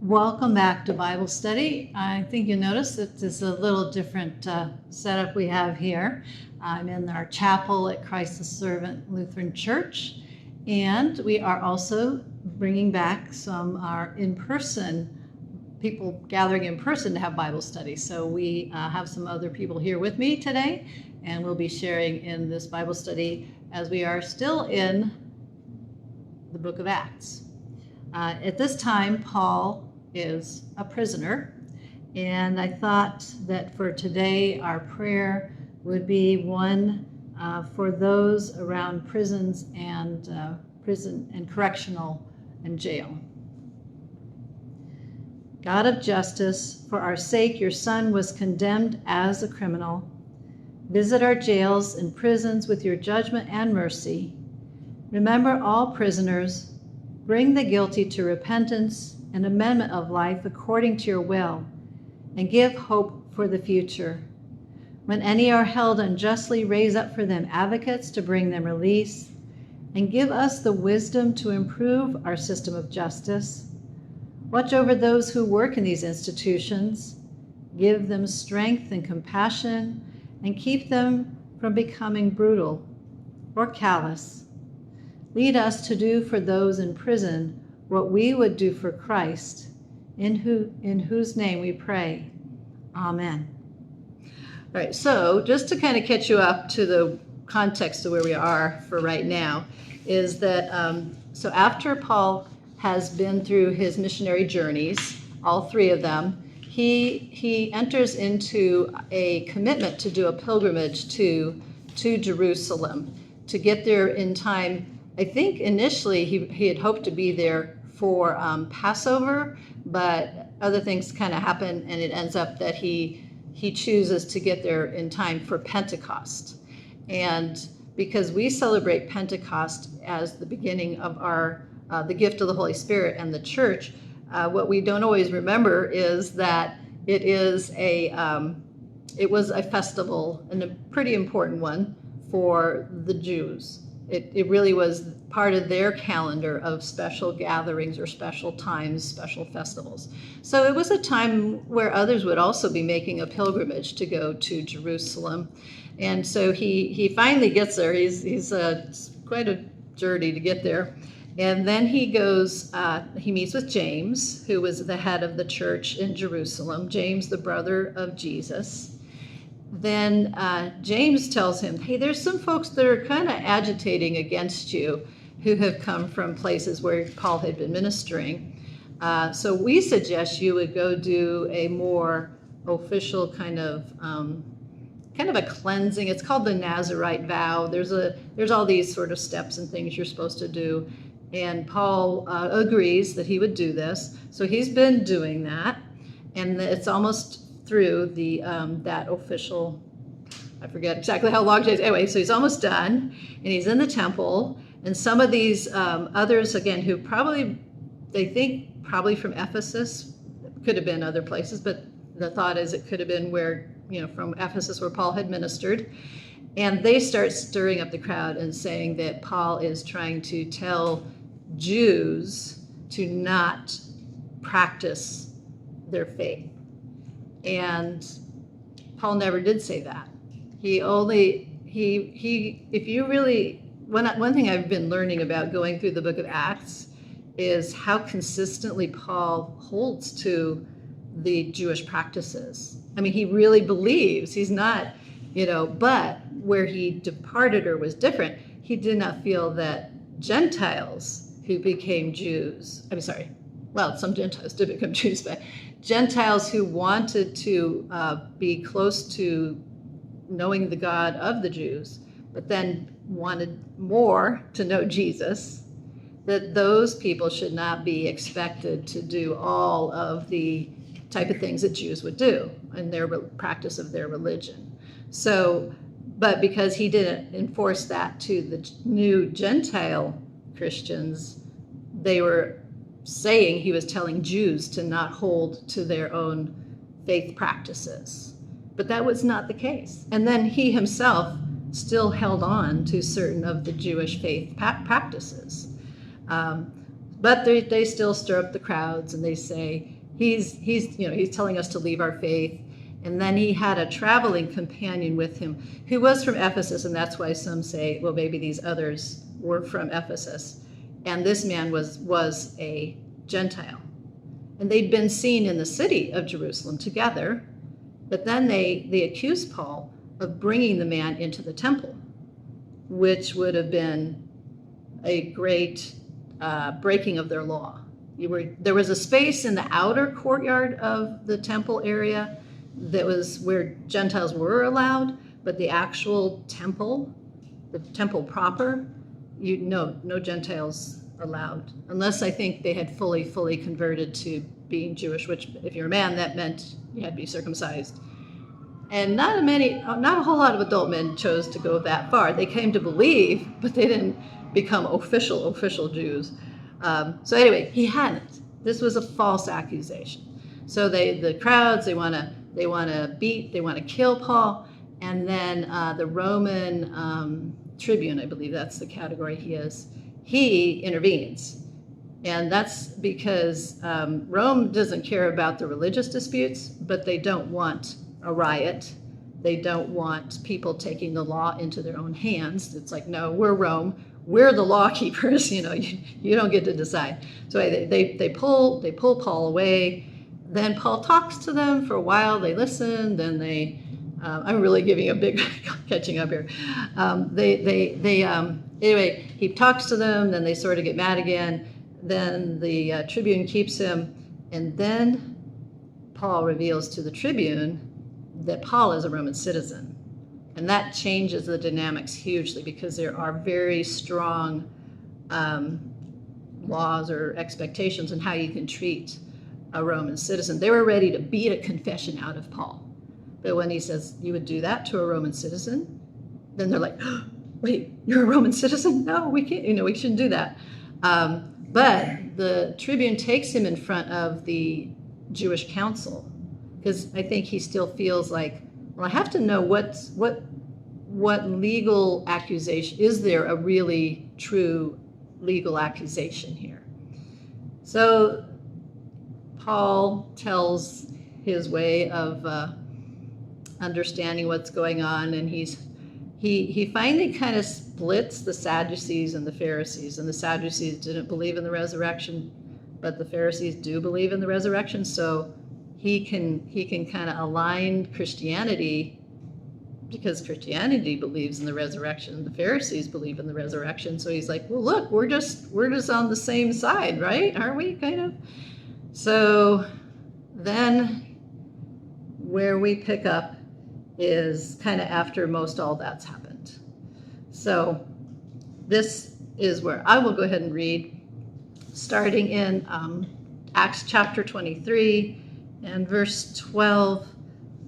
Welcome back to Bible study. I think you noticed that it's a little different setup we have here. I'm in our chapel at Christ the Servant Lutheran Church, and we are also bringing back some our in-person people gathering in person to have Bible study. So we have some other people here with me today, and we'll be sharing in this Bible study as we are still in the book of Acts. At this time, Paul is a prisoner, and I thought that for today our prayer would be one for those around prisons and prison and correctional and jail. God of justice, for our sake your Son was condemned as a criminal. Visit our jails and prisons with your judgment and mercy. Remember all prisoners. Bring the guilty to repentance and amendment of life according to your will, and give hope for the future. When any are held unjustly, raise up for them advocates to bring them release, and give us the wisdom to improve our system of justice. Watch over those who work in these institutions. Give them strength and compassion, and keep them from becoming brutal or callous. Lead us to do for those in prison what we would do for Christ, in whose name we pray. Amen. All right, so just to kind of catch you up to the context of where we are for right now, is that so after Paul has been through his missionary journeys, all three of them, he enters into a commitment to do a pilgrimage to Jerusalem, to get there in time. I think initially he had hoped to be there for Passover, but other things kind of happen, and it ends up that he chooses to get there in time for Pentecost. And because we celebrate Pentecost as the beginning of our the gift of the Holy Spirit and the church, what we don't always remember is that it was a festival, and a pretty important one for the Jews. It really was part of their calendar of special gatherings or special times, special festivals. So it was a time where others would also be making a pilgrimage to go to Jerusalem. And so he finally gets there. He's quite a journey to get there. And then he goes, he meets with James, who was the head of the church in Jerusalem, James, the brother of Jesus. Then James tells him, hey, there's some folks that are kind of agitating against you who have come from places where Paul had been ministering. So we suggest you would go do a more official kind of a cleansing. It's called the Nazirite vow. There's all these sort of steps and things you're supposed to do. And Paul agrees that he would do this. So he's been doing that. And it's almost through the that official, I forget exactly how long it is. Anyway, so he's almost done, and he's in the temple. And some of these others, again, who they think probably from Ephesus, could have been other places, but the thought is it could have been where, from Ephesus where Paul had ministered. And they start stirring up the crowd and saying that Paul is trying to tell Jews to not practice their faith. And Paul never did say that. One thing I've been learning about going through the book of Acts is how consistently Paul holds to the Jewish practices. I mean, he really believes, he's not, but where he departed or was different, he did not feel that Gentiles who became Jews, some Gentiles did become Jews, but Gentiles who wanted to be close to knowing the God of the Jews, but then wanted more to know Jesus, that those people should not be expected to do all of the type of things that Jews would do in their practice of their religion. So, but because he didn't enforce that to the new Gentile Christians, they were saying he was telling Jews to not hold to their own faith practices. But that was not the case. And then he himself still held on to certain of the Jewish faith practices. But they still stir up the crowds, and they say, he's telling us to leave our faith. And then he had a traveling companion with him who was from Ephesus, and that's why some say, well, maybe these others were from Ephesus. And this man was a Gentile. And they'd been seen in the city of Jerusalem together, but then they accused Paul of bringing the man into the temple, which would have been a great breaking of their law. There was a space in the outer courtyard of the temple area that was where Gentiles were allowed, but the actual temple, the temple proper, no Gentiles allowed, unless I think they had fully converted to being Jewish, which if you're a man, that meant you had to be circumcised. And not a whole lot of adult men chose to go that far. They came to believe, but they didn't become official Jews. So anyway, he hadn't. This was a false accusation. So the crowds, they want to kill Paul, and then the Roman tribune, I believe that's the category he intervenes. And that's because Rome doesn't care about the religious disputes, but they don't want a riot. They don't want people taking the law into their own hands. It's like, no, we're Rome. We're the law keepers. You don't get to decide. So they pull Paul away. Then Paul talks to them for a while. They listen. Then I'm really giving a big catching up here. Anyway, he talks to them. Then they sort of get mad again. Then the tribune keeps him, and then Paul reveals to the tribune that Paul is a Roman citizen. And that changes the dynamics hugely, because there are very strong laws or expectations on how you can treat a Roman citizen. They were ready to beat a confession out of Paul. But when he says, you would do that to a Roman citizen, then they're like, oh, wait, you're a Roman citizen? No, we can't, we shouldn't do that. But the tribune takes him in front of the Jewish council, because I think he still feels like, well, I have to know what legal accusation, is there a really true legal accusation here? So Paul tells his way of understanding what's going on, and he finally kind of splits the Sadducees and the Pharisees. And the Sadducees didn't believe in the resurrection, but the Pharisees do believe in the resurrection. So he can kind of align Christianity, because Christianity believes in the resurrection. The Pharisees believe in the resurrection. So he's like, well, look, we're just on the same side, right? Aren't we, kind of? So then where we pick up is kind of after most all that's happened. So this is where I will go ahead and read, starting in Acts chapter 23 and verse 12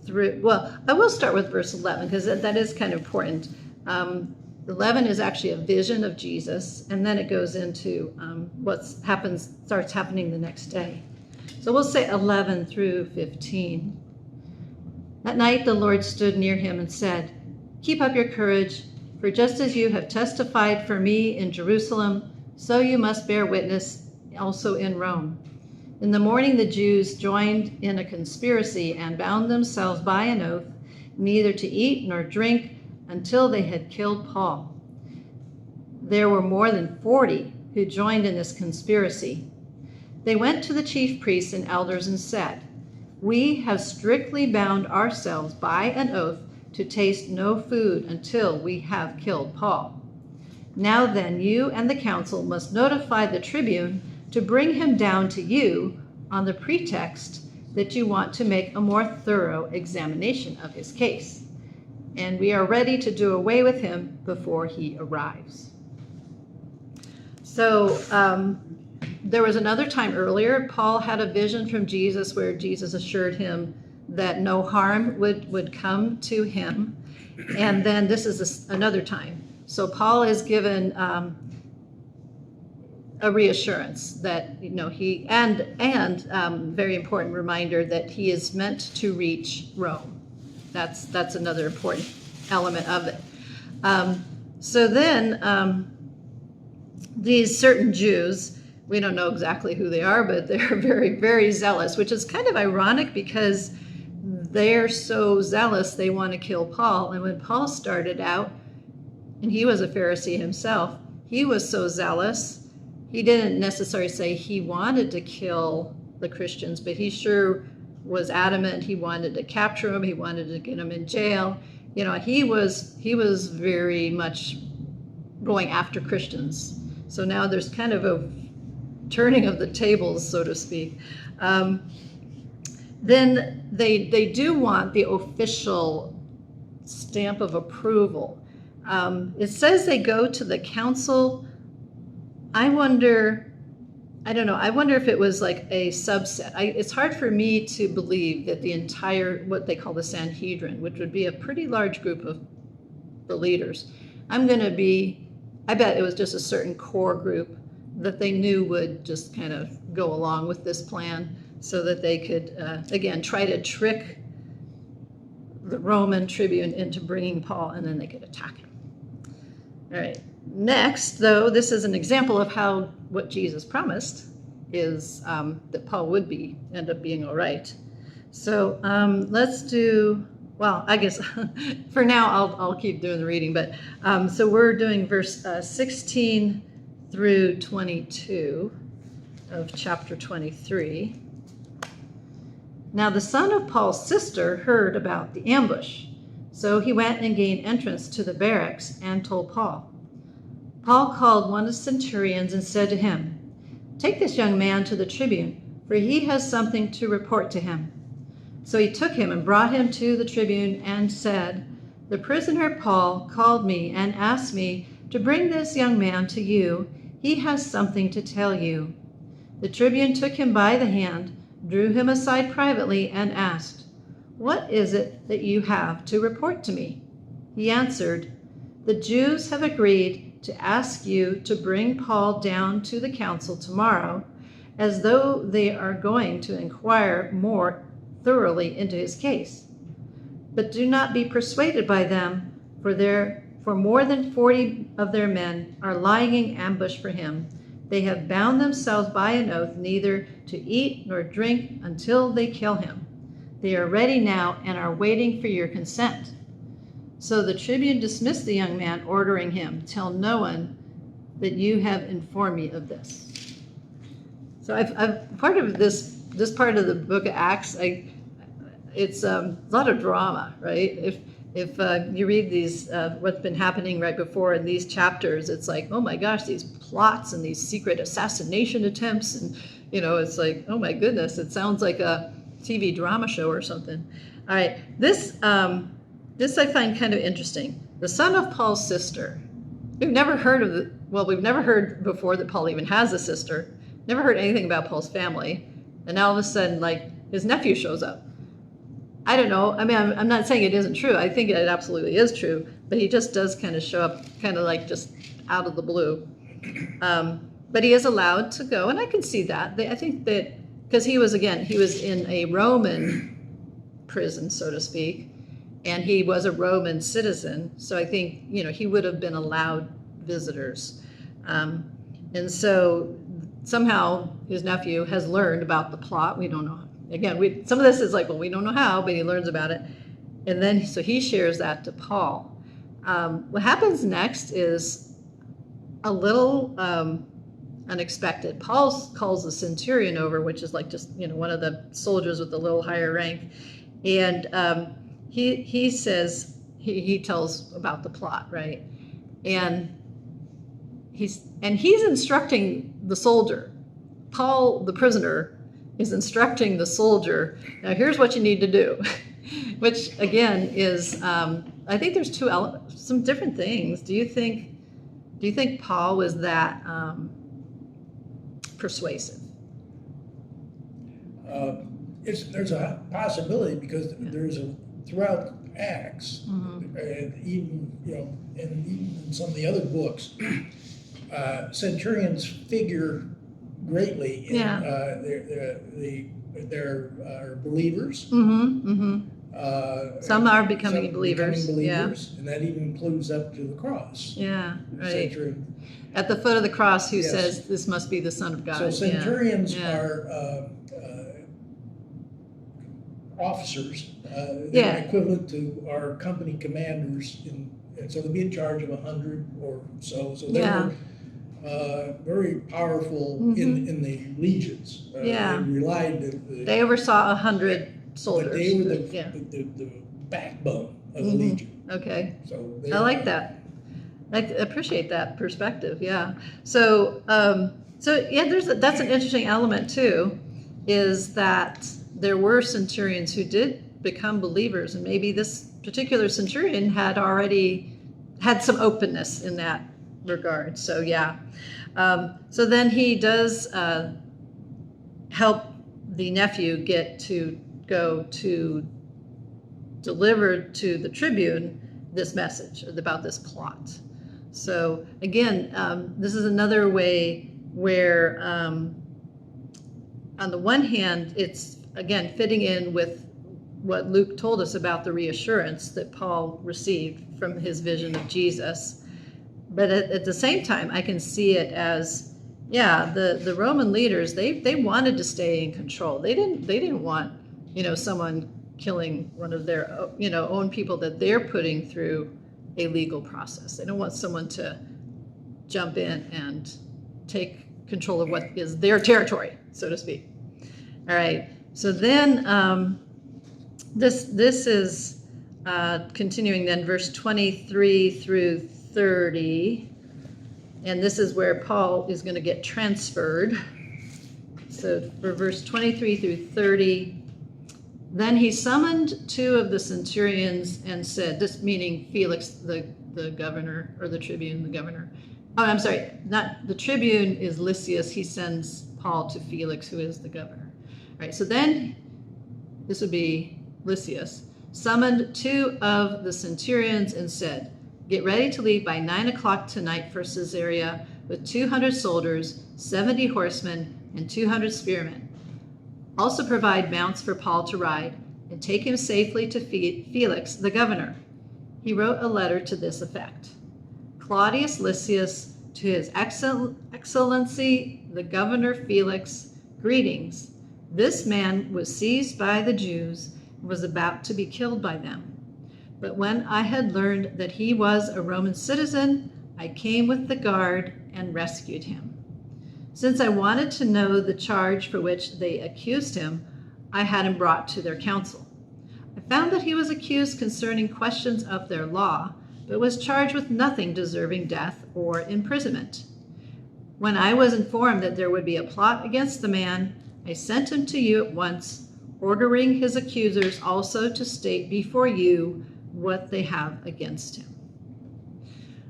through, well, I will start with verse 11, because that is kind of important. 11 is actually a vision of Jesus, and then it goes into starts happening the next day. So we'll say 11 through 15. That night the Lord stood near him and said, keep up your courage, for just as you have testified for me in Jerusalem, so you must bear witness also in Rome. In the morning the Jews joined in a conspiracy and bound themselves by an oath, neither to eat nor drink until they had killed Paul. There were more than 40 who joined in this conspiracy. They went to the chief priests and elders and said, we have strictly bound ourselves by an oath to taste no food until we have killed Paul. Now then, you and the council must notify the tribune to bring him down to you on the pretext that you want to make a more thorough examination of his case. And we are ready to do away with him before he arrives. So there was another time earlier, Paul had a vision from Jesus where Jesus assured him that no harm would come to him. And then this is another time. So Paul is given a reassurance that, he, and very important reminder that he is meant to reach Rome. That's another important element of it. So then these certain Jews, we don't know exactly who they are, but they're very, very zealous, which is kind of ironic because they're so zealous they want to kill Paul. And when Paul started out, and he was a Pharisee himself, he was so zealous, he didn't necessarily say he wanted to kill the Christians, but he sure was adamant. He wanted to capture them. He wanted to get them in jail. You know, he was very much going after Christians. So now there's kind of a turning of the tables, so to speak. Then they do want the official stamp of approval. It says they go to the council. I wonder if it was like a subset. It's hard for me to believe that the entire, what they call the Sanhedrin, which would be a pretty large group of the leaders, I bet it was just a certain core group that they knew would just kind of go along with this plan so that they could, again, try to trick the Roman tribune into bringing Paul, and then they could attack him. All right. Next, though, this is an example of how what Jesus promised is that Paul would end up being all right. So let's do, well, I guess for now I'll keep doing the reading, but so we're doing verse 16 through 22 of chapter 23. Now the son of Paul's sister heard about the ambush, so he went and gained entrance to the barracks and told Paul. Paul called one of the centurions and said to him, "Take this young man to the tribune, for he has something to report to him." So he took him and brought him to the tribune and said, "The prisoner Paul called me and asked me to bring this young man to you. He has something to tell you." The tribune took him by the hand, drew him aside privately, and asked, "What is it that you have to report to me?" He answered, "The Jews have agreed to ask you to bring Paul down to the council tomorrow, as though they are going to inquire more thoroughly into his case. But do not be persuaded by them, for more than 40 of their men are lying in ambush for him. They have bound themselves by an oath neither to eat nor drink until they kill him. They are ready now and are waiting for your consent." So the tribune dismissed the young man, ordering him, "Tell no one that you have informed me of this." So I've part of this part of the book of Acts, it's a lot of drama, right? If you read these, what's been happening right before in these chapters, it's like, oh my gosh, these plots and these secret assassination attempts, and it's like, oh my goodness, it sounds like a TV drama show or something. All right, this I find kind of interesting. The son of Paul's sister. We've never heard before that Paul even has a sister. Never heard anything about Paul's family. And now all of a sudden, like, his nephew shows up. I don't know. I mean, I'm not saying it isn't true. I think it absolutely is true. But he just does kind of show up kind of like just out of the blue. But he is allowed to go, and I can see that. I think that because he was in a Roman prison, so to speak. And he was a Roman citizen, so I think, he would have been allowed visitors. And so somehow his nephew has learned about the plot. We don't know. Again, some of this is like, well, we don't know how, but he learns about it. And then, so he shares that to Paul. What happens next is a little unexpected. Paul calls the centurion over, which is like just, one of the soldiers with a little higher rank. And he says, he tells about the plot, right? And he's instructing the soldier. Paul, the prisoner, is instructing the soldier, now here's what you need to do. Which again is, I think there's some different things. Do you think Paul was that persuasive? There's a possibility because there's throughout Acts, and even in some of the other books, centurions figure greatly in they're believers. Some are becoming believers. And that even includes up to the cross. Yeah, right. Centurion. At the foot of the cross, who Yes. says, "This must be the Son of God." So centurions Yeah. are officers. Yeah. They're equivalent to our company commanders, and so they'd be in charge of 100 or so. So they Yeah. were very powerful in the legions. Yeah. They relied. They oversaw 100 soldiers. But they were Yeah. the backbone of the legion. Okay. So I like that. I appreciate that perspective. Yeah. So, that's an interesting element too, is that there were centurions who did become believers, and maybe this particular centurion had already had some openness in that regard. So yeah. So then he does help the nephew get to go to deliver to the tribune this message about this plot. So again, this is another way where, on the one hand, it's again fitting in with what Luke told us about the reassurance that Paul received from his vision of Jesus. But at the same time, I can see it as, the Roman leaders, they wanted to stay in control. They didn't want, someone killing one of their, own people that they're putting through a legal process. They don't want someone to jump in and take control of what is their territory, so to speak. All right. So then this is continuing then, verse 23 through 30. And this is where Paul is going to get transferred. So for verse 23 through 30, then he summoned 2 of the centurions and said, this meaning Felix, the governor, or the tribune, the governor. Oh, I'm sorry, not the tribune is Lysias. He sends Paul to Felix, who is the governor. All right, so then this would be Lysias, summoned 2 of the centurions and said, get ready to leave by 9 o'clock tonight for Caesarea with 200 soldiers, 70 horsemen, and 200 spearmen. Also provide mounts for Paul to ride, and take him safely to Felix, the governor. He wrote a letter to this effect. Claudius Lysias, to his excellency, the governor Felix, greetings. This man was seized by the Jews and was about to be killed by them. But when I had learned that he was a Roman citizen, I came with the guard and rescued him. Since I wanted to know the charge for which they accused him, I had him brought to their council. I found that he was accused concerning questions of their law, but was charged with nothing deserving death or imprisonment. When I was informed that there would be a plot against the man, I sent him to you at once, ordering his accusers also to state before you what they have against him.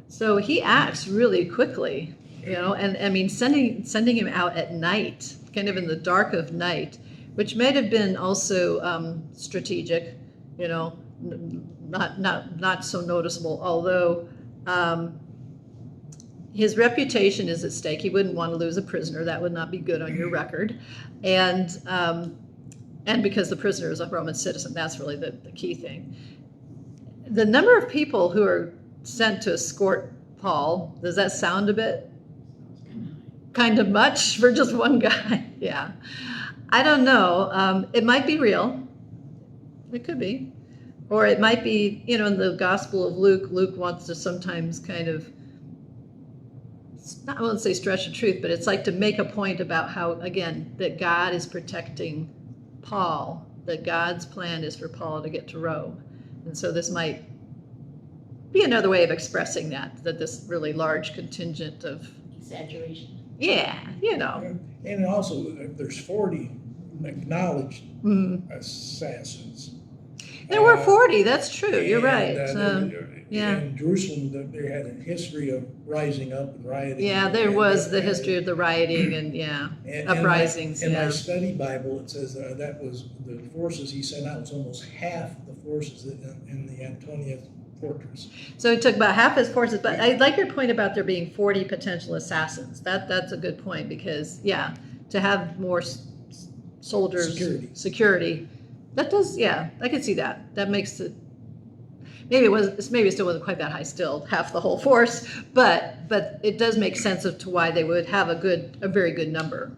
So he acts really quickly, and I mean, sending him out at night, kind of in the dark of night, which may have been also strategic, not so noticeable, although his reputation is at stake. He wouldn't want to lose a prisoner. That would not be good on your record. And because the prisoner is a Roman citizen, that's really the key thing. The number of people who are sent to escort Paul, does that sound a bit kind of much for just one guy? Yeah. I don't know. It might be real. It could be. Or it might be, in the Gospel of Luke wants to sometimes kind of, I won't say stretch the truth, but it's like to make a point about how, again, that God is protecting Paul, that God's plan is for Paul to get to Rome. And so this might be another way of expressing that this really large contingent of exaggeration. Yeah. And also, there's 40 acknowledged assassins. There were 40, that's true, you're right. In Jerusalem, they had a history of rising up and rioting. Yeah, there was the history of the rioting and uprisings. In my study Bible, it says that was the forces he sent out was almost half the forces in the Antonia fortress. So he took about half his forces, but I like your point about there being 40 potential assassins. That's a good point because, to have more soldiers, security, That does, yeah, I could see that. That makes it, maybe it still wasn't quite that high still, half the whole force, but it does make sense of to why they would have a very good number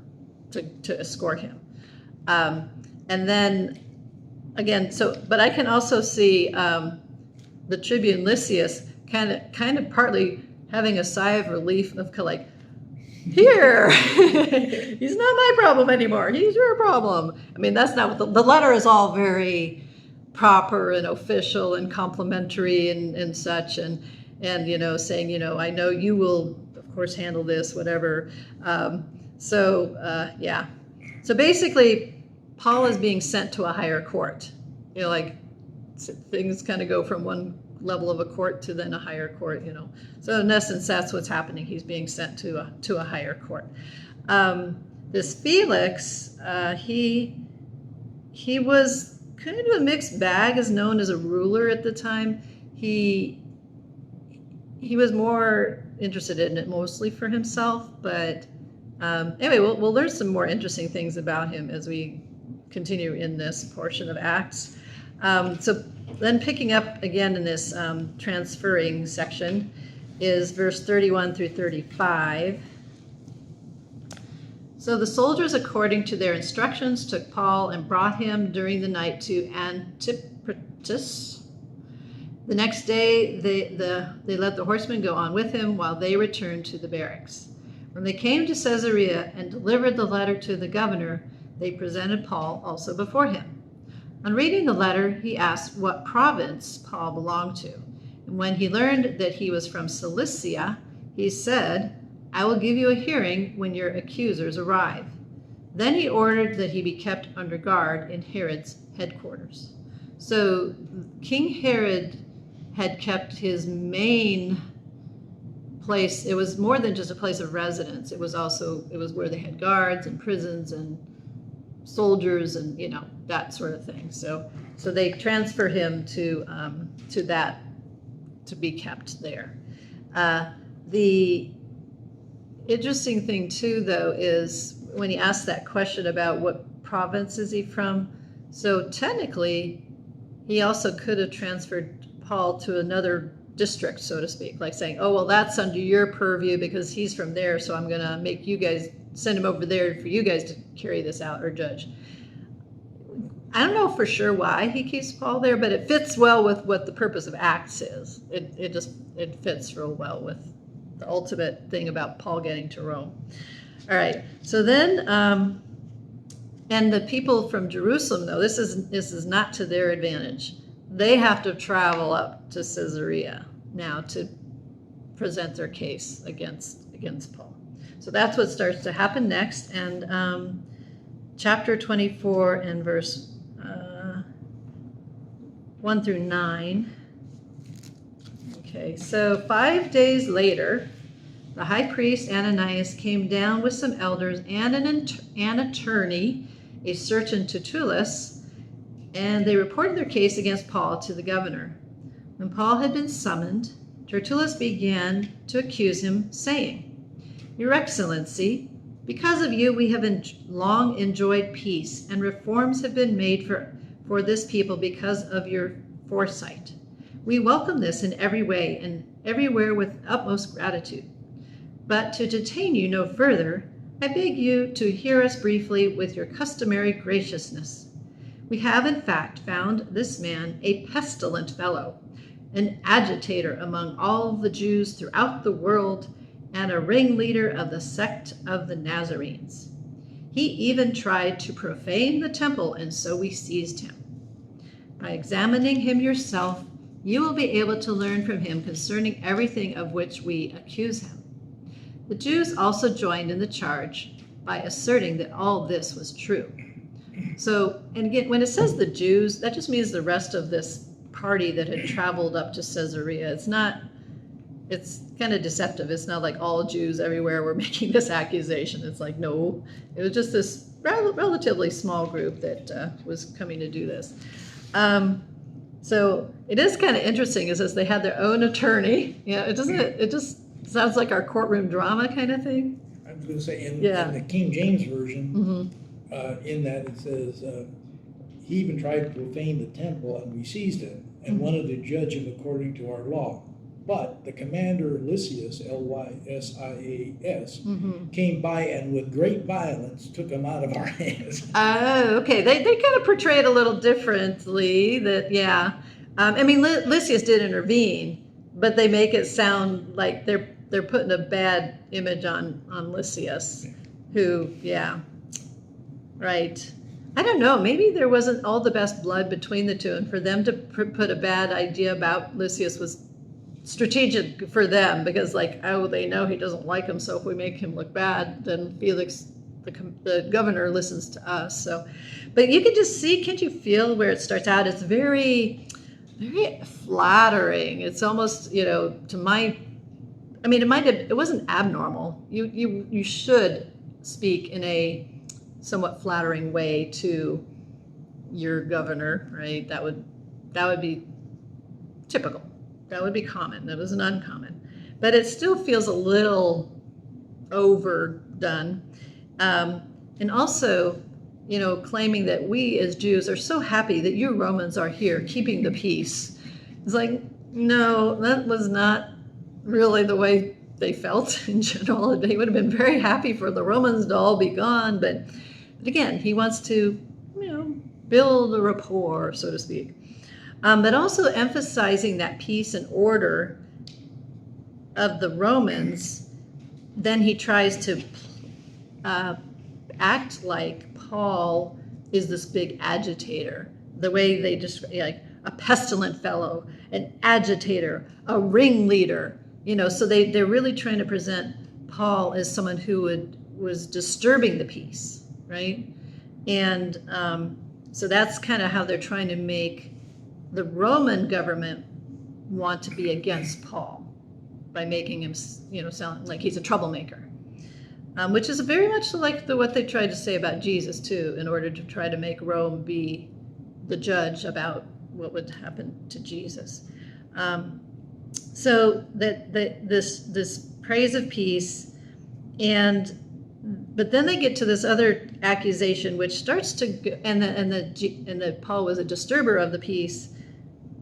to escort him. And then, again, but I can also see the Tribune Lysias kind of partly having a sigh of relief of like, here, he's not my problem anymore. He's your problem. I mean, that's not what the letter is all very proper and official and complimentary and such, and saying, I know you will, of course, handle this, whatever. Yeah. So basically, Paul is being sent to a higher court. Like things kind of go from one level of a court to then a higher court, So in essence, that's what's happening. He's being sent to a higher court. This Felix, he was kind of a mixed bag, as known as a ruler at the time. He was more interested in it mostly for himself, but anyway, we'll learn some more interesting things about him as we continue in this portion of Acts. So then picking up again in this transferring section is verse 31 through 35. So the soldiers, according to their instructions, took Paul and brought him during the night to Antipatris. The next day they let the horsemen go on with him while they returned to the barracks. When they came to Caesarea and delivered the letter to the governor, they presented Paul also before him. On reading the letter, he asked what province Paul belonged to. And when he learned that he was from Cilicia, he said, I will give you a hearing when your accusers arrive. Then he ordered that he be kept under guard in Herod's headquarters. So King Herod had kept his main place. It was more than just a place of residence. It was where they had guards and prisons and soldiers and that sort of thing. So they transfer him to that, to be kept there. The interesting thing too, though, is when he asked that question about what province is he from. So technically, he also could have transferred Paul to another district, so to speak, like saying, oh, well, that's under your purview because he's from there, so I'm going to make you guys send him over there for you guys to carry this out or judge. I don't know for sure why he keeps Paul there, but it fits well with what the purpose of Acts is. It fits real well with the ultimate thing about Paul getting to Rome. All right, so then, and the people from Jerusalem, though, this is not to their advantage. They have to travel up to Caesarea now to present their case against Paul. So that's what starts to happen next. And chapter 24 and verse 1 through 9. Okay, so 5 days later, the high priest Ananias came down with some elders and an attorney, a certain Tertullus, and they reported their case against Paul to the governor. When Paul had been summoned, Tertullus began to accuse him, saying, Your Excellency, because of you we have long enjoyed peace, and reforms have been made for this people because of your foresight. We welcome this in every way and everywhere with utmost gratitude. But to detain you no further, I beg you to hear us briefly with your customary graciousness. We have in fact found this man a pestilent fellow, an agitator among all the Jews throughout the world, and a ringleader of the sect of the Nazarenes. He even tried to profane the temple, and so we seized him. By examining him yourself, you will be able to learn from him concerning everything of which we accuse him. The Jews also joined in the charge by asserting that all this was true. So, and again, when it says the Jews, that just means the rest of this party that had traveled up to Caesarea. It's kind of deceptive. It's not like all Jews everywhere were making this accusation. It's like, no, it was just this relatively small group that was coming to do this. So it is kind of interesting. It says they had their own attorney. It just sounds like our courtroom drama kind of thing. I was going to say in the King James version, in that it says he even tried to profane the temple, and we seized him and wanted to judge him according to our law. But the commander Lysias, Lysias, came by and with great violence took him out of our hands. Oh, okay. They kind of portray it a little differently. That yeah, I mean Lysias did intervene, but they make it sound like they're putting a bad image on Lysias, who right. I don't know. Maybe there wasn't all the best blood between the two, and for them to put a bad idea about Lysias was strategic for them, because like, oh, they know he doesn't like him, so if we make him look bad, then Felix, the governor, listens to us. So, but you can just see, can't you feel where it starts out? It's very, very flattering. It's almost, to my, I mean, it wasn't abnormal. You should speak in a somewhat flattering way to your governor, right? That would be typical. That would be common. That isn't uncommon. But it still feels a little overdone. And also, claiming that we as Jews are so happy that you Romans are here keeping the peace. It's like, no, that was not really the way they felt in general. They would have been very happy for the Romans to all be gone. But again, he wants to, build a rapport, so to speak. But also emphasizing that peace and order of the Romans, then he tries to act like Paul is this big agitator. The way they just like a pestilent fellow, an agitator, a ringleader. So they're really trying to present Paul as someone who was disturbing the peace, right? And so that's kind of how they're trying to make the Roman government want to be against Paul by making him, sound like he's a troublemaker, which is very much like what they tried to say about Jesus too, in order to try to make Rome be the judge about what would happen to Jesus. So that this praise of peace, but then they get to this other accusation, which starts to and that Paul was a disturber of the peace.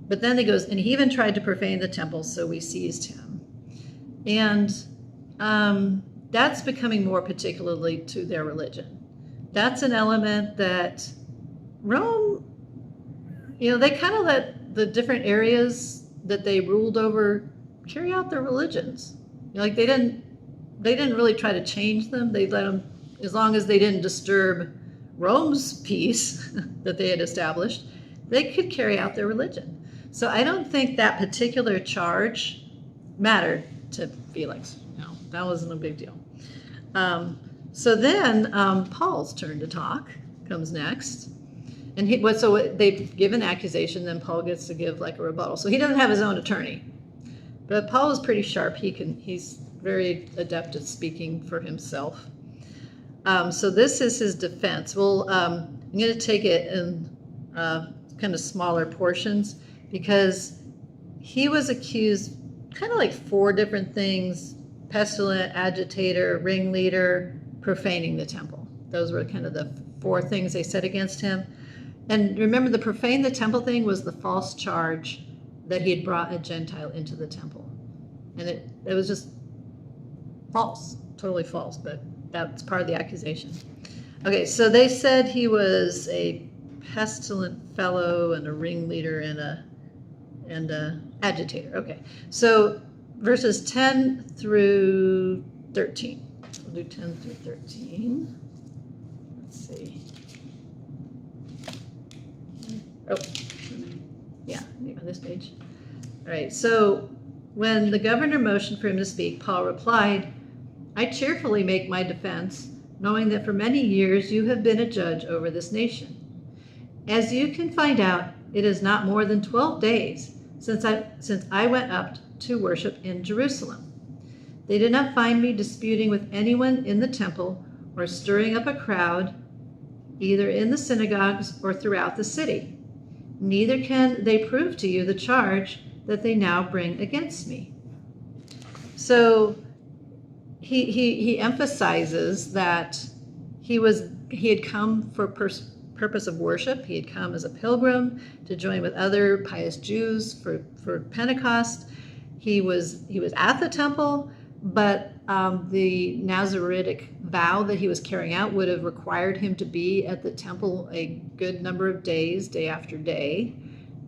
But then he goes, and he even tried to profane the temple, so we seized him. And that's becoming more particularly to their religion. That's an element that Rome, they kind of let the different areas that they ruled over carry out their religions. Like they didn't really try to change them. They let them, as long as they didn't disturb Rome's peace that they had established, they could carry out their religion. So I don't think that particular charge mattered to Felix. No, that wasn't a big deal. So then Paul's turn to talk comes next. And so they've given accusation, then Paul gets to give like a rebuttal. So he doesn't have his own attorney. But Paul is pretty sharp. He's very adept at speaking for himself. So this is his defense. Well, I'm going to take it in kind of smaller portions, because he was accused kind of like 4 different things: pestilent, agitator, ringleader, profaning the temple. Those were kind of the 4 things they said against him. And remember, the profane the temple thing was the false charge that he had brought a Gentile into the temple. And it was just false, totally false, but that's part of the accusation. Okay, so they said he was a pestilent fellow and a ringleader and a agitator. Okay, so verses 10 through 13. We'll do 10 through 13. Let's see. Oh, yeah, on this page. All right, so when the governor motioned for him to speak, Paul replied, "I cheerfully make my defense, knowing that for many years you have been a judge over this nation. As you can find out, it is not more than 12 days since I went up to worship in Jerusalem. They did not find me disputing with anyone in the temple or stirring up a crowd, either in the synagogues or throughout the city. Neither can they prove to you the charge that they now bring against me." So he emphasizes that he had come for purpose of worship. He had come as a pilgrim to join with other pious Jews for Pentecost. He was at the temple, but the Nazaritic vow that he was carrying out would have required him to be at the temple a good number of days, day after day.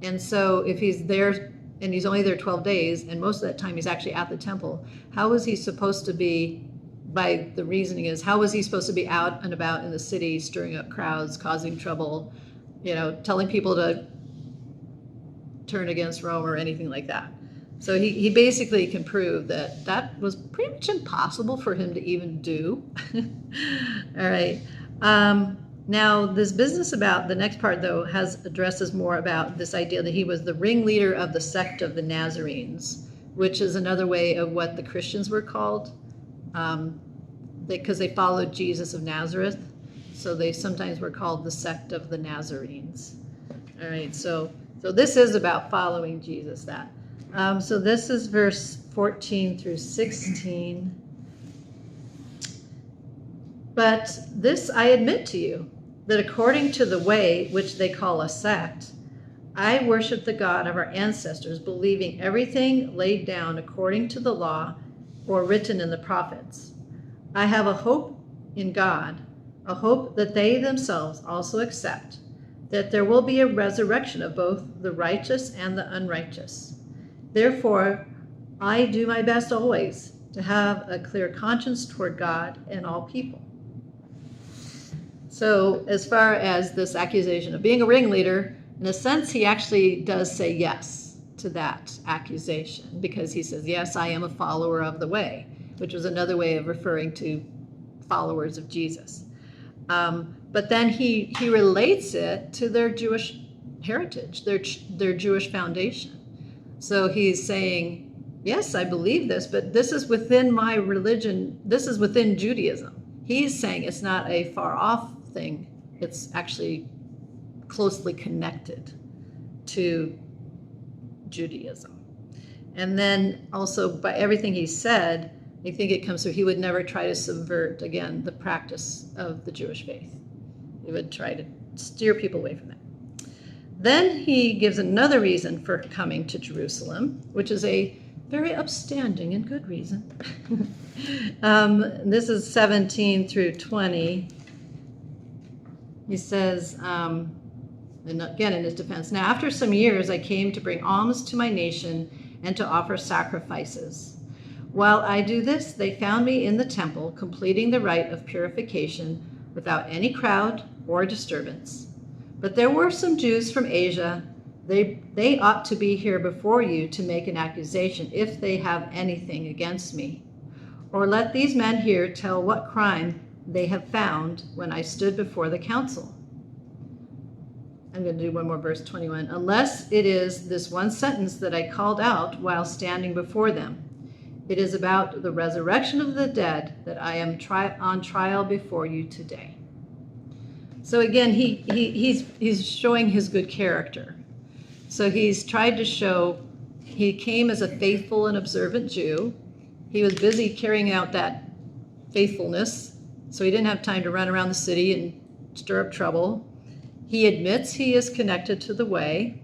And so if he's there, and he's only there 12 days, and most of that time he's actually at the temple, how was he supposed to be, by the reasoning is, how was he supposed to be out and about in the city, stirring up crowds, causing trouble, telling people to turn against Rome or anything like that? So he basically can prove that that was pretty much impossible for him to even do. All right. Now, this business about the next part, though, addresses more about this idea that he was the ringleader of the sect of the Nazarenes, which is another way of what the Christians were called, because they followed Jesus of Nazareth. So they sometimes were called the sect of the Nazarenes. All right. So this is about following Jesus. So this is verse 14 through 16. But this I admit to you, that according to the way which they call a sect, I worship the God of our ancestors, believing everything laid down according to the law or written in the prophets. I have a hope in God, a hope that they themselves also accept, that there will be a resurrection of both the righteous and the unrighteous. Therefore, I do my best always to have a clear conscience toward God and all people. So as far as this accusation of being a ringleader, in a sense, he actually does say yes to that accusation, because he says, yes, I am a follower of the way, which was another way of referring to followers of Jesus. But then he relates it to their Jewish heritage, their Jewish foundation. So he's saying, yes, I believe this, but this is within my religion. This is within Judaism. He's saying it's not a far off thing. It's actually closely connected to Judaism. And then also by everything he said, I think it comes through, he would never try to subvert, again, the practice of the Jewish faith. He would try to steer people away from that. Then he gives another reason for coming to Jerusalem, which is a very upstanding and good reason. This is 17 through 20. He says, and again in his defense, now after some years I came to bring alms to my nation and to offer sacrifices. While I do this, they found me in the temple, completing the rite of purification without any crowd or disturbance. But there were some Jews from Asia. They ought to be here before you to make an accusation if they have anything against me. Or let these men here tell what crime they have found when I stood before the council. I'm going to do one more, verse 21. Unless it is this one sentence that I called out while standing before them. It is about the resurrection of the dead that I am on trial before you today. So again, he's showing his good character. So he's tried to show he came as a faithful and observant Jew. He was busy carrying out that faithfulness, so he didn't have time to run around the city and stir up trouble. He admits he is connected to the way,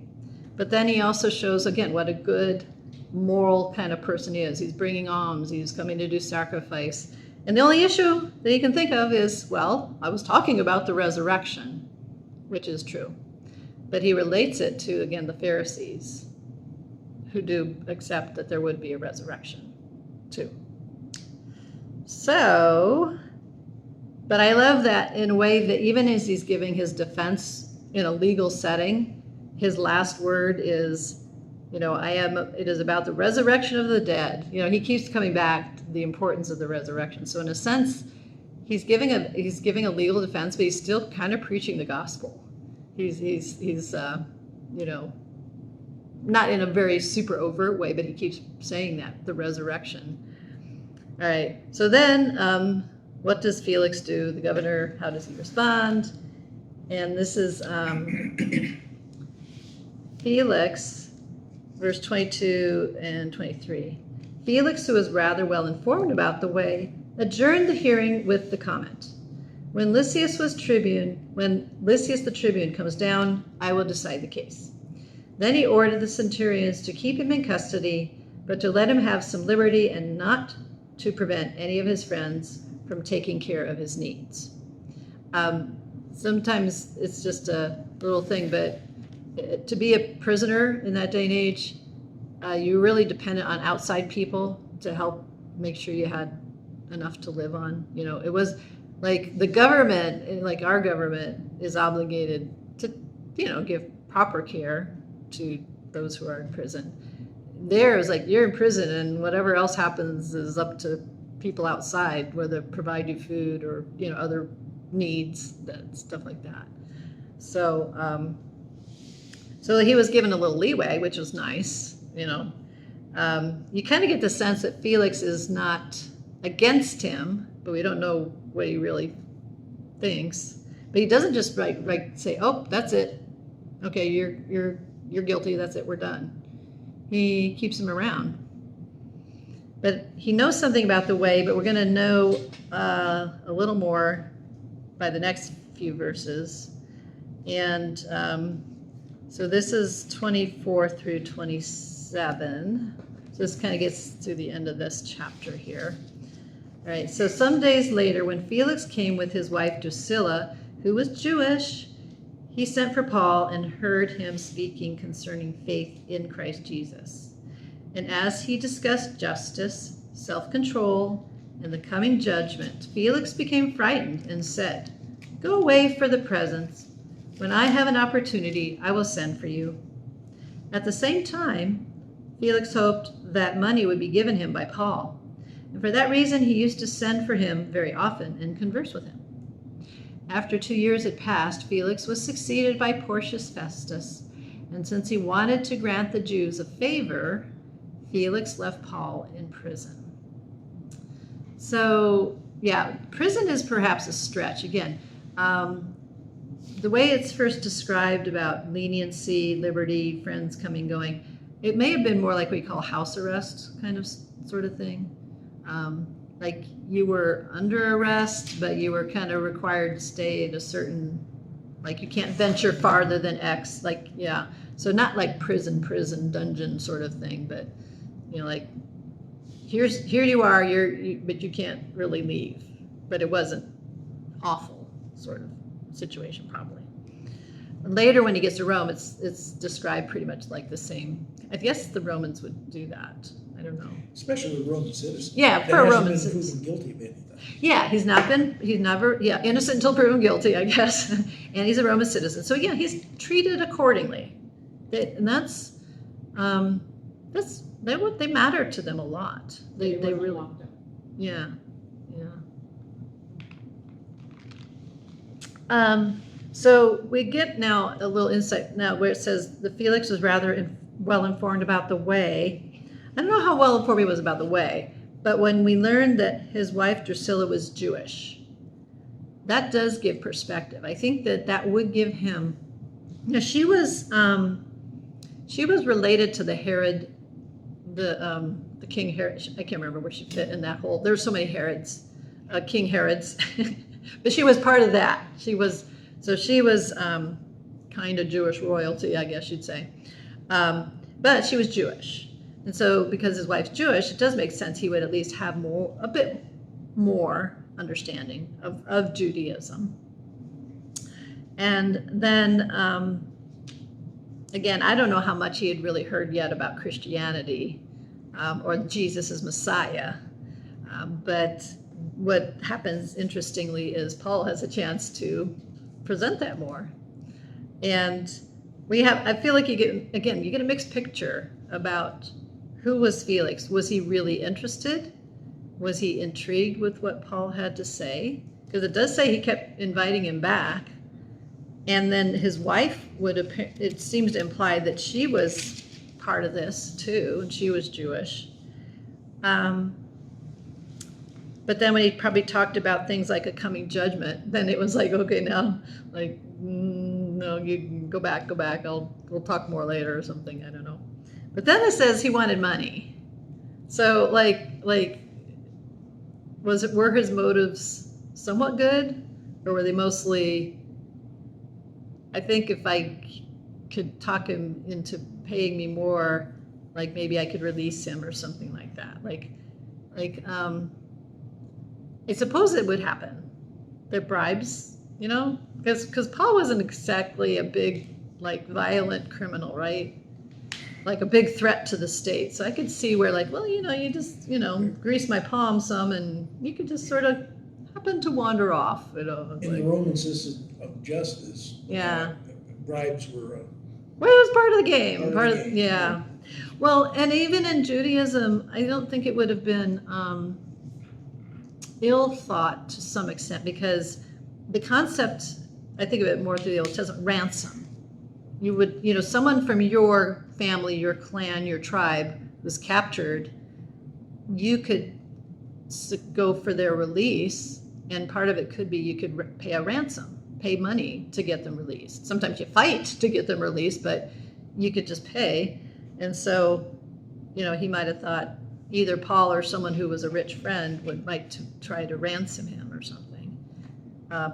but then he also shows, again, what a good moral kind of person he is. He's bringing alms, he's coming to do sacrifice. And the only issue that he can think of is, well, I was talking about the resurrection, which is true. But he relates it to, again, the Pharisees, who do accept that there would be a resurrection, too. So, but I love that in a way that even as he's giving his defense in a legal setting, his last word is, it is about the resurrection of the dead. He keeps coming back to the importance of the resurrection. So in a sense, he's giving a legal defense, but he's still kind of preaching the gospel. He's not in a very super overt way, but he keeps saying that, the resurrection. All right, so then what does Felix do? The governor, how does he respond? And this is Felix, verse 22 and 23. Felix, who was rather well informed about the way, adjourned the hearing with the comment. when Lysias the tribune comes down, I will decide the case. Then he ordered the centurions to keep him in custody, but to let him have some liberty and not to prevent any of his friends from taking care of his needs. Sometimes it's just a little thing, but to be a prisoner in that day and age, you really depended on outside people to help make sure you had enough to live on. It was like the government, like our government, is obligated to, give proper care to those who are in prison. There is like you're in prison, and whatever else happens is up to people outside, whether provide you food or other needs, stuff like that. So so he was given a little leeway, which was nice. You kind of get the sense that Felix is not against him, but we don't know what he really thinks. But he doesn't just say, "Oh, that's it. Okay, you're guilty. That's it. We're done." He keeps him around. But he knows something about the way, but we're going to know a little more by the next few verses. And so this is 24 through 27. So this kind of gets to the end of this chapter here. All right, so some days later, when Felix came with his wife Drusilla, who was Jewish, he sent for Paul and heard him speaking concerning faith in Christ Jesus. And as he discussed justice, self-control, and the coming judgment, Felix became frightened and said, "Go away for the present. When I have an opportunity, I will send for you." At the same time, Felix hoped that money would be given him by Paul. And for that reason, he used to send for him very often and converse with him. After 2 years had passed, Felix was succeeded by Porcius Festus. And since he wanted to grant the Jews a favor, Felix left Paul in prison. So, yeah, prison is perhaps a stretch. Again, the way it's first described about leniency, liberty, friends coming, going, it may have been more like what we call house arrest kind of sort of thing. Like you were under arrest, but you were kind of required to stay at a certain, like you can't venture farther than X, like, yeah. So not like prison, dungeon sort of thing, but, like here you are, but you can't really leave. But it wasn't awful sort of situation probably. Later when he gets to Rome, it's described pretty much like the same. I guess the Romans would do that. I don't know. Especially with Roman citizens. Yeah, for a Roman citizen. Proven guilty of anything. Yeah, he's never, innocent until proven guilty, I guess. And he's a Roman citizen. So yeah, he's treated accordingly. And that's they matter to them a lot. They really, yeah. So we get now a little insight now where it says the Felix was rather well informed about the way. I don't know how well informed he was about the way, but when we learned that his wife Drusilla was Jewish, that does give perspective. I think that would give him. She was related to the Herod, the King Herod. I can't remember where she fit in that whole. There's so many Herods, King Herods, but she was part of that. She was kind of Jewish royalty, I guess you'd say, but she was Jewish. And so because his wife's Jewish, it does make sense he would at least have a bit more understanding of Judaism. And then, again, I don't know how much he had really heard yet about Christianity or Jesus as Messiah. But what happens, interestingly, is Paul has a chance to present that more. And I feel like you get a mixed picture about who was Felix. Was he really interested? Was he intrigued with what Paul had to say? Because it does say he kept inviting him back. And then his wife it seems to imply that she was part of this too, and she was Jewish. But then when he probably talked about things like a coming judgment, then it was like, okay, now, like, no, you can go back. We'll talk more later or something. I don't know. But then it says he wanted money. So were his motives somewhat good, Or were they mostly, I think if I could talk him into paying me more, like maybe I could release him or something like that. I suppose it would happen. The bribes, because Paul wasn't exactly a big, violent criminal, right? Like a big threat to the state. So I could see where, you just, grease my palm some and you could just sort of happen to wander off. In the Roman system of justice, yeah, bribes were. Well, it was part of the game. Part of the game. Yeah. Well, and even in Judaism, I don't think it would have been ill thought to some extent, because the concept, I think of it more through the Old Testament, ransom. You would, someone from your family, your clan, your tribe was captured, you could go for their release, and part of it could be you could pay a ransom, pay money to get them released. Sometimes you fight to get them released, but you could just pay. And so, he might have thought either Paul or someone who was a rich friend might try to ransom him or something.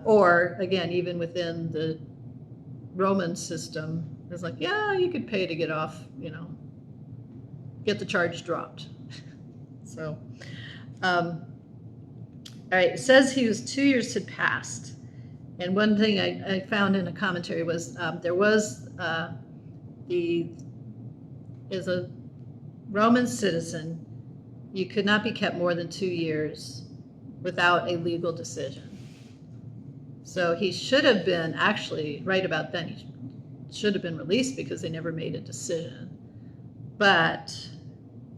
Or, again, even within the Roman system, it's like, yeah, you could pay to get off, get the charge dropped. So, all right, it says he was 2 years had passed. And one thing I found in a commentary was there was as a Roman citizen, you could not be kept more than 2 years without a legal decision. So he should have been, actually, right about then, he should have been released because they never made a decision. But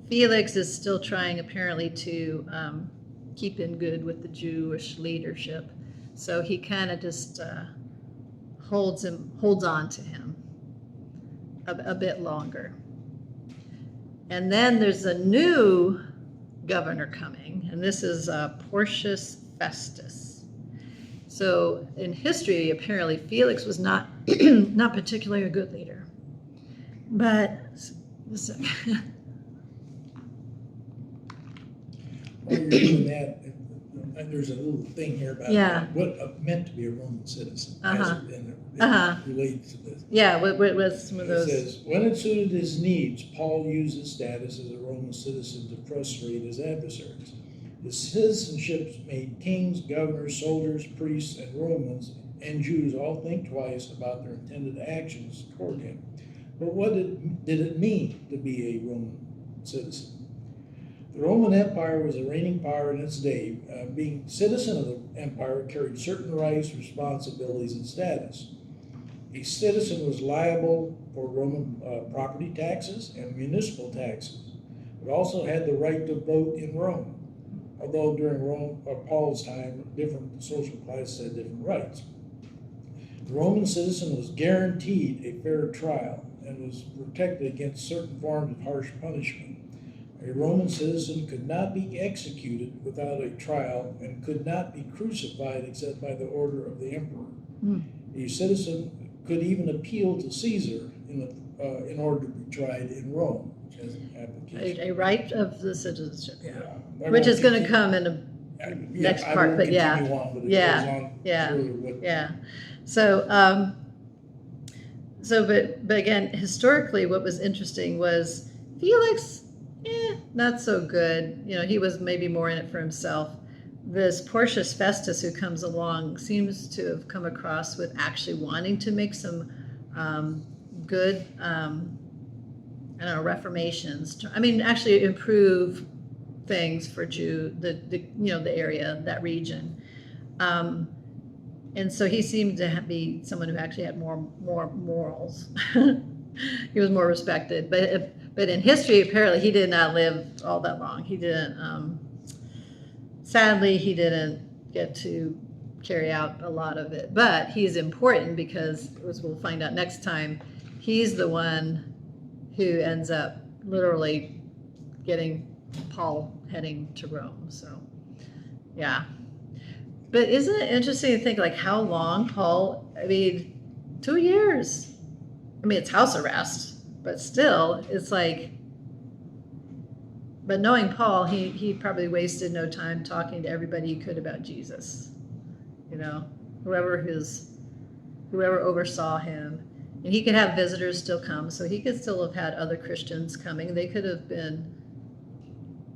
Felix is still trying, apparently, to keep in good with the Jewish leadership. So he kind of just holds on to him a bit longer. And then there's a new governor coming, and this is Porcius Festus. So in history, apparently Felix was not not particularly a good leader. But While you're doing that, and there's a little thing here about what it meant to be a Roman citizen. Related to this. Yeah, what was some of those? It says, when it suited his needs, Paul used his status as a Roman citizen to frustrate his adversaries. His citizenships made kings, governors, soldiers, priests, and Romans and Jews all think twice about their intended actions toward him. But what did it mean to be a Roman citizen? The Roman Empire was a reigning power in its day. Being citizen of the empire carried certain rights, responsibilities, and status. A citizen was liable for Roman property taxes and municipal taxes, but also had the right to vote in Rome. Although during Paul's time, different social classes had different rights. The Roman citizen was guaranteed a fair trial and was protected against certain forms of harsh punishment. A Roman citizen could not be executed without a trial and could not be crucified except by the order of the emperor. A citizen could even appeal to Caesar in order to be tried in Rome, which has an application. A right of the citizenship, which is going to come in the next part, but So, but again, historically, what was interesting was Felix. Not so good. He was maybe more in it for himself. This Porcius Festus who comes along seems to have come across with actually wanting to make some good, reformations. Actually improve things for the area, that region. And so he seemed to be someone who actually had more morals. He was more respected, but in history, apparently, he did not live all that long. He didn't. Sadly, he didn't get to carry out a lot of it. But he's important because, as we'll find out next time, he's the one who ends up literally getting Paul heading to Rome. So, yeah. But isn't it interesting to think how long Paul? 2 years. It's house arrest. But still, it's but knowing Paul, he probably wasted no time talking to everybody he could about Jesus, whoever oversaw him. And he could have visitors still come, so he could still have had other Christians coming. They could have been,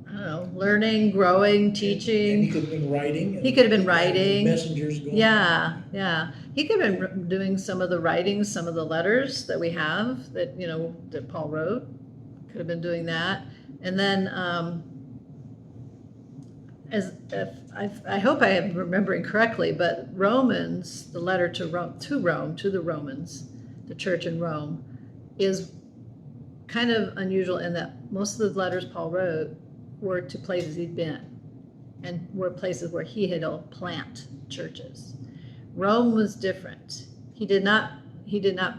I don't know, learning, growing, teaching. And he could have been writing. He could have been writing. Messengers going. Yeah, yeah. He could have been doing some of the writings, some of the letters that we have that, that Paul wrote. Could have been doing that. And then, I hope I am remembering correctly, but Romans, the letter to the Romans, the church in Rome, is kind of unusual in that most of the letters Paul wrote were to places he'd been and were places where he had helped plant churches. Rome was different. He did not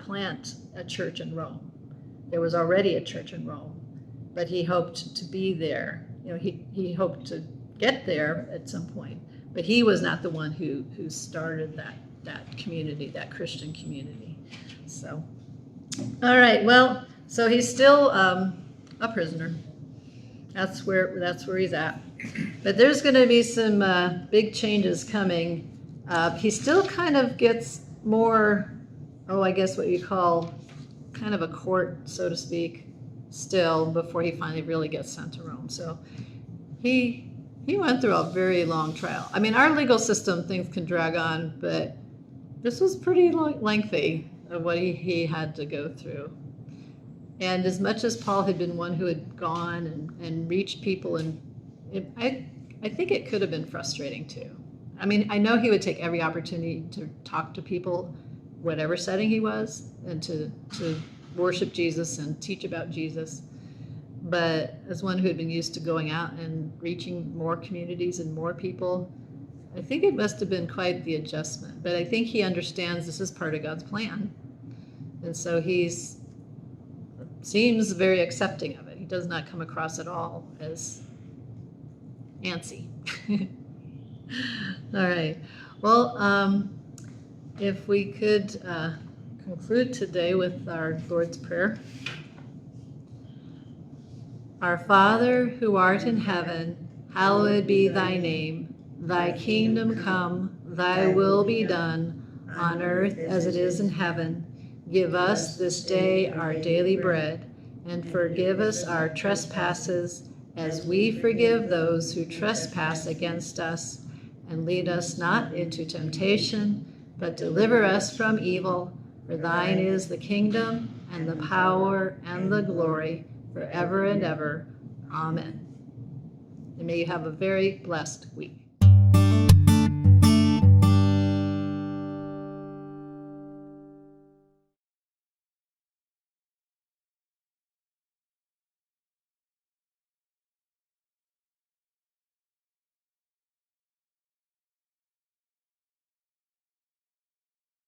plant a church in Rome. There was already a church in Rome, but he hoped to be there. He hoped to get there at some point, but he was not the one who started that community, that Christian community. So, all right, well, so he's still a prisoner. That's where he's at. But there's going to be some big changes coming. He still kind of gets more, I guess what you call kind of a court, so to speak, still before he finally really gets sent to Rome. So he went through a very long trial. I mean, our legal system, things can drag on, but this was pretty lengthy of what he had to go through. And as much as Paul had been one who had gone and reached people, I think it could have been frustrating too. I mean, I know he would take every opportunity to talk to people, whatever setting he was, and to worship Jesus and teach about Jesus. But as one who had been used to going out and reaching more communities and more people, I think it must have been quite the adjustment. But I think he understands this is part of God's plan. And so seems very accepting of it. He does not come across at all as antsy. All right. Well, if we could conclude today with our Lord's Prayer. Our Father, who art in heaven, hallowed be thy name. Thy kingdom come, thy will be done, on earth as it is in heaven. Give us this day our daily bread, and forgive us our trespasses, as we forgive those who trespass against us. And lead us not into temptation, but deliver us from evil. For thine is the kingdom, and the power, and the glory, forever and ever. Amen. And may you have a very blessed week.